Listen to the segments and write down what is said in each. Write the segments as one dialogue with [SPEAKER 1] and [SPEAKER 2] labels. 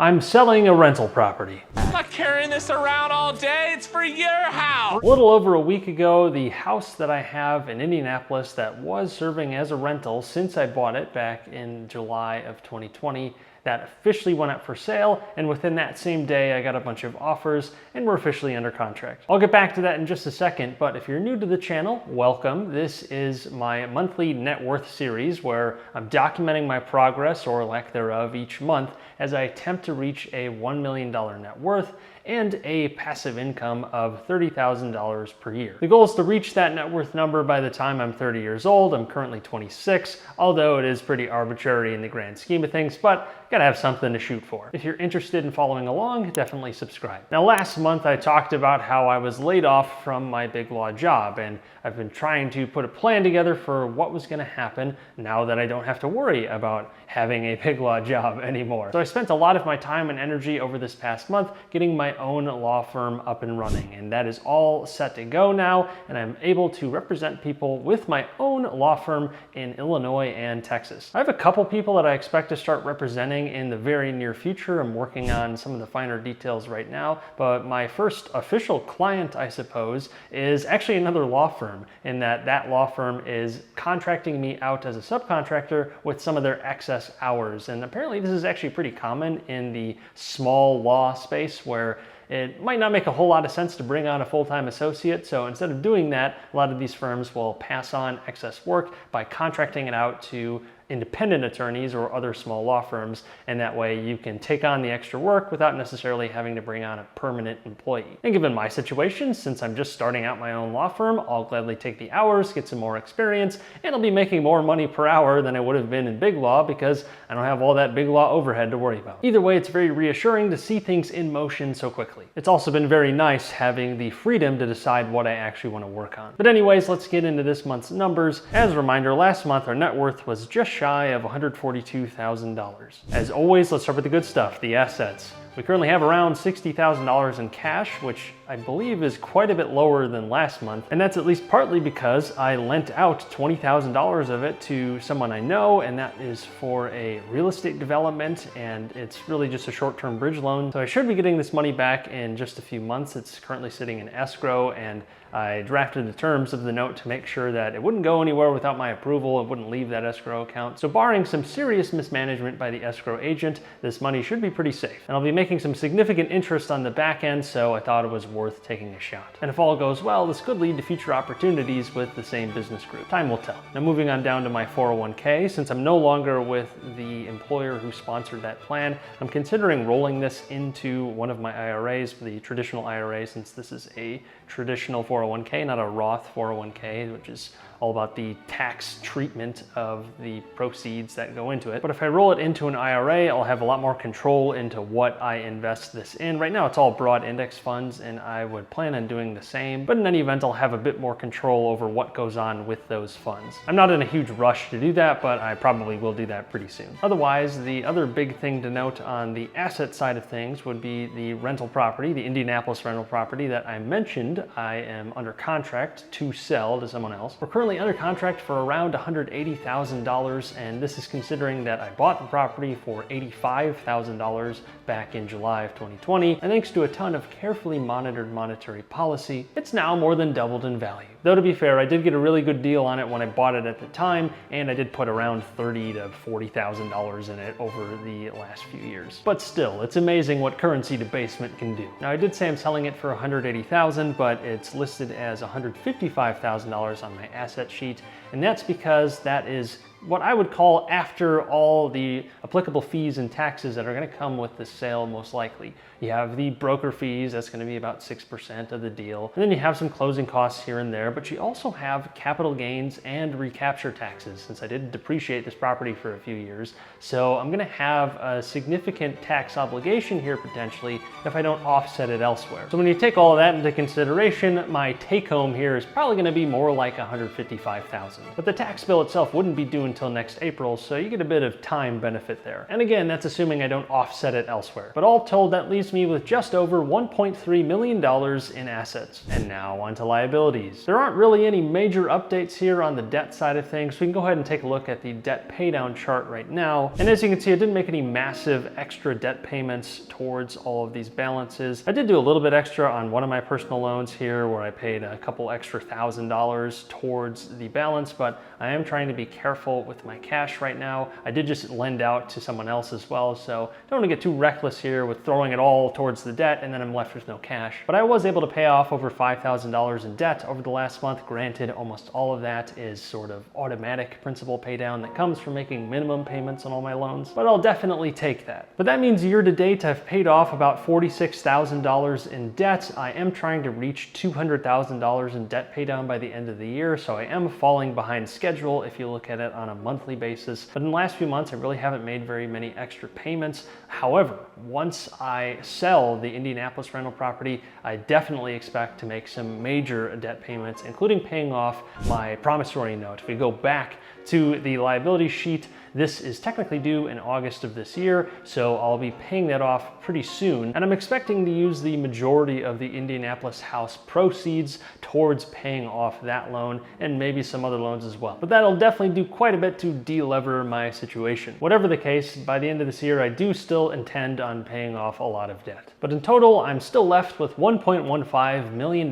[SPEAKER 1] I'm selling a rental property.
[SPEAKER 2] I'm not carrying this around all day. It's for your house.
[SPEAKER 1] A little over a week ago, the house that I have in Indianapolis that was serving as a rental since I bought it back in July of 2020, that officially went up for sale, and within that same day I got a bunch of offers and we're officially under contract. I'll get back to that in just a second, but if you're new to the channel, welcome. This is my monthly net worth series where I'm documenting my progress or lack thereof each month as I attempt to reach a $1 million net worth and a passive income of $30,000 per year. The goal is to reach that net worth number by the time I'm 30 years old. I'm currently 26, although it is pretty arbitrary in the grand scheme of things, but gotta have something to shoot for. If you're interested in following along, definitely subscribe. Now, last month I talked about how I was laid off from my big law job, and I've been trying to put a plan together for what was gonna happen now that I don't have to worry about having a big law job anymore. So I spent a lot of my time and energy over this past month getting my own law firm up and running, and that is all set to go now, and I'm able to represent people with my own law firm in Illinois and Texas. I have a couple people that I expect to start representing in the very near future. I'm working on some of the finer details right now, but my first official client, I suppose, is actually another law firm, in that law firm is contracting me out as a subcontractor with some of their excess hours. And apparently this is actually pretty common in the small law space where it might not make a whole lot of sense to bring on a full-time associate. So instead of doing that, a lot of these firms will pass on excess work by contracting it out to independent attorneys or other small law firms, and that way you can take on the extra work without necessarily having to bring on a permanent employee. And given my situation, since I'm just starting out my own law firm, I'll gladly take the hours, get some more experience, and I'll be making more money per hour than I would have been in big law because I don't have all that big law overhead to worry about. Either way, it's very reassuring to see things in motion so quickly. It's also been very nice having the freedom to decide what I actually want to work on. But anyways, let's get into this month's numbers. As a reminder, last month our net worth was just shy of $142,000. As always, let's start with the good stuff, the assets. We currently have around $60,000 in cash, which I believe is quite a bit lower than last month. And that's at least partly because I lent out $20,000 of it to someone I know, and that is for a real estate development, and it's really just a short-term bridge loan. So I should be getting this money back in just a few months. It's currently sitting in escrow, and I drafted the terms of the note to make sure that it wouldn't go anywhere without my approval. It wouldn't leave that escrow account. So barring some serious mismanagement by the escrow agent, this money should be pretty safe. And I'll be making some significant interest on the back end, so I thought it was worth taking a shot. And if all goes well, this could lead to future opportunities with the same business group. Time will tell. Now, moving on down to my 401k, since I'm no longer with the employer who sponsored that plan, I'm considering rolling this into one of my IRAs, the traditional IRA, since this is a traditional 401k, not a Roth 401k, which is all about the tax treatment of the proceeds that go into it. But if I roll it into an IRA, I'll have a lot more control into what I invest this in. Right now, it's all broad index funds, and I would plan on doing the same. But in any event, I'll have a bit more control over what goes on with those funds. I'm not in a huge rush to do that, but I probably will do that pretty soon. Otherwise, the other big thing to note on the asset side of things would be the rental property, the Indianapolis rental property that I mentioned I am under contract to sell to someone else. We're currently under contract for around $180,000, and this is considering that I bought the property for $85,000 back in July of 2020, and thanks to a ton of carefully monitored monetary policy, it's now more than doubled in value. Though to be fair, I did get a really good deal on it when I bought it at the time, and I did put around $30,000 to $40,000 in it over the last few years. But still, it's amazing what currency debasement can do. Now, I did say I'm selling it for $180,000, but it's listed as $155,000 on my asset sheet, and that's because that is what I would call after all the applicable fees and taxes that are going to come with the sale most likely. You have the broker fees, that's going to be about 6% of the deal. And then you have some closing costs here and there, but you also have capital gains and recapture taxes, since I did depreciate this property for a few years. So I'm going to have a significant tax obligation here potentially if I don't offset it elsewhere. So when you take all of that into consideration, my take home here is probably going to be more like $155,000. But the tax bill itself wouldn't be due until next April, so you get a bit of time benefit there. And again, that's assuming I don't offset it elsewhere. But all told, that leaves me with just over $1.3 million in assets. And now onto liabilities. There aren't really any major updates here on the debt side of things, so we can go ahead and take a look at the debt paydown chart right now. And as you can see, I didn't make any massive extra debt payments towards all of these balances. I did do a little bit extra on one of my personal loans here where I paid a couple extra $1,000 towards the balance, but I am trying to be careful with my cash right now. I did just lend out to someone else as well, so don't want to get too reckless here with throwing it all towards the debt and then I'm left with no cash. But I was able to pay off over $5,000 in debt over the last month. Granted, almost all of that is sort of automatic principal pay down that comes from making minimum payments on all my loans, but I'll definitely take that. But that means year to date, I've paid off about $46,000 in debt. I am trying to reach $200,000 in debt pay down by the end of the year, so I am falling behind schedule if you look at it on a monthly basis. But in the last few months, I really haven't made very many extra payments. However, once I sell the Indianapolis rental property, I definitely expect to make some major debt payments, including paying off my promissory note. If we go back to the liability sheet, this is technically due in August of this year, so I'll be paying that off pretty soon. And I'm expecting to use the majority of the Indianapolis house proceeds towards paying off that loan and maybe some other loans as well. But that'll definitely do quite a bit to de-lever my situation. Whatever the case, by the end of this year, I do still intend on paying off a lot of debt. But in total, I'm still left with $1.15 million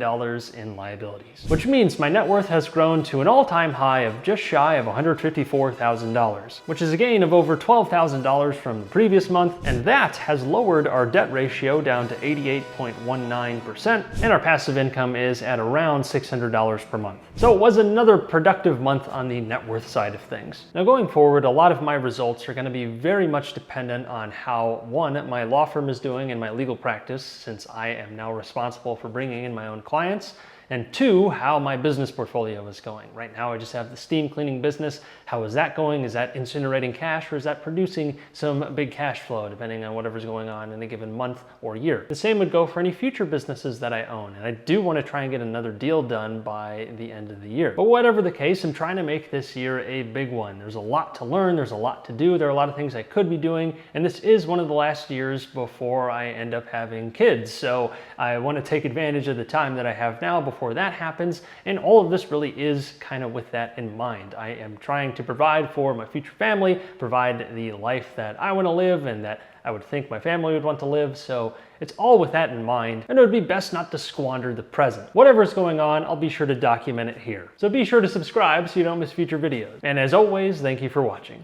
[SPEAKER 1] in liabilities, which means my net worth has grown to an all-time high of just shy of $154,000. which is a gain of over $12,000 from the previous month, and that has lowered our debt ratio down to 88.19%, and our passive income is at around $600 per month. So it was another productive month on the net worth side of things. Now going forward, a lot of my results are going to be very much dependent on how, one, my law firm is doing in my legal practice, since I am now responsible for bringing in my own clients, and two, how my business portfolio is going. Right now, I just have the steam cleaning business. How is that going? Is that incinerating cash, or is that producing some big cash flow, depending on whatever's going on in a given month or year? The same would go for any future businesses that I own, and I do want to try and get another deal done by the end of the year. But whatever the case, I'm trying to make this year a big one. There's a lot to learn, there's a lot to do, there are a lot of things I could be doing, and this is one of the last years before I end up having kids. So I want to take advantage of the time that I have now before that happens, and all of this really is kind of with that in mind. I am trying to provide for my future family, provide the life that I want to live and that I would think my family would want to live, so it's all with that in mind, and it would be best not to squander the present. Whatever's going on, I'll be sure to document it here. So be sure to subscribe so you don't miss future videos. And as always, thank you for watching.